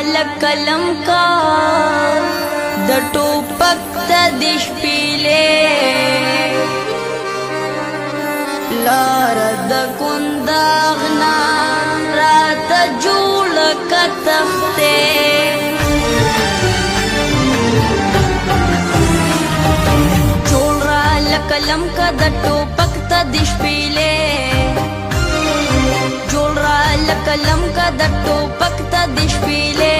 لکلم کا د ټوپک ته د شپیلې لار د کنداغنا رات جوړ کا تخته جوړ را لکلم کا د ټوپک ته د شپیلې جوړ را لکلم کا د ټوپک ته د شپیلې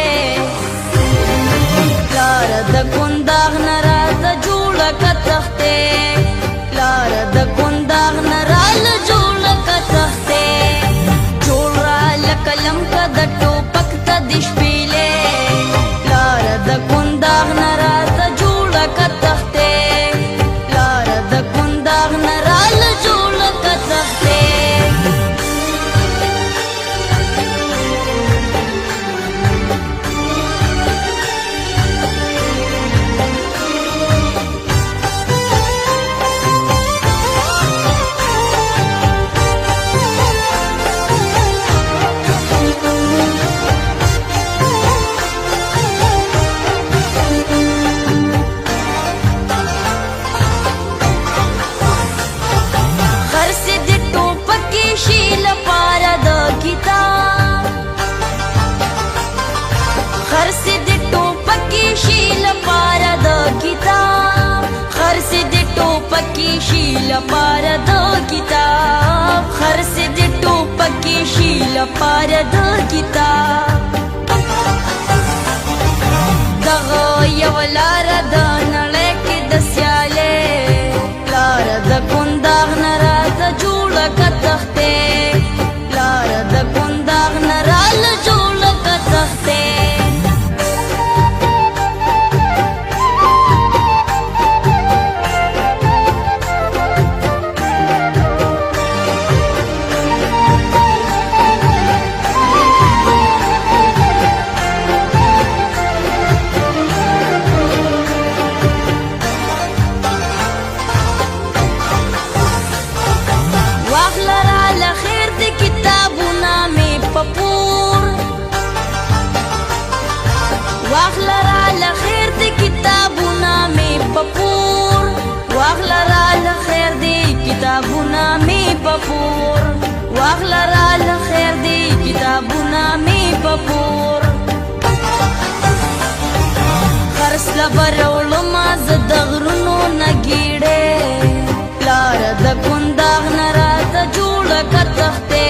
لار د کنداغنا رات جوړ کا تخته لار د کنداغنا رال جوړ کا تخته جوړ را لکلم کا د ټوپک ته د شپیلې لار د کنداغنا رات جوړ کا تخته لار د کنداغنا رال جوړ کا تخته شیل پار د کتاب خرڅ د ټوپکې شیل پار د کتاب دغه یو لار د نړۍ کې د سیالې لار د کنداغنا رات جوړ کا تخته لار د کنداغنا رال جوړ کا تخته واخلرا لخیر دی کتابونا می پپور واخلرا لخیر دی کتابونا می پپور واخلرا لخیر دی کتابونا می پپور خرس لبرول ماز دغرونو نگیڑے لار د کنداغنا رات جوڑ کا تختے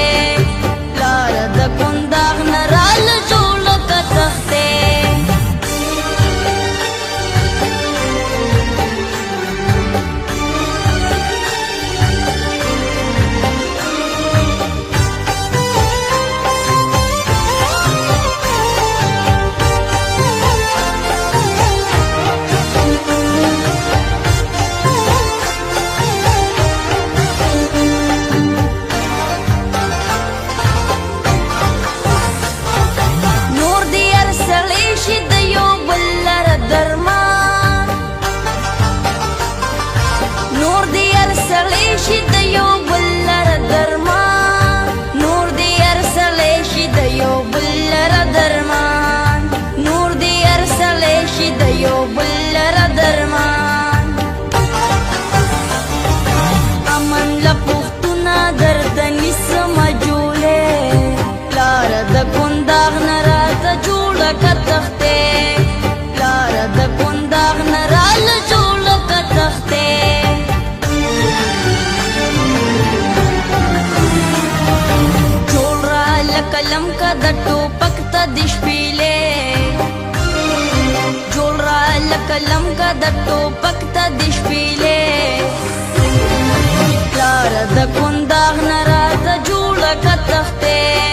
لار د کنداغنا رال جوڑ کا تختے کلم کا د ټوپک ته د شپیلې جوړ را لکلم کا د ټوپک ته د شپیلې لار د کنداغنا رات جوړ کا تخته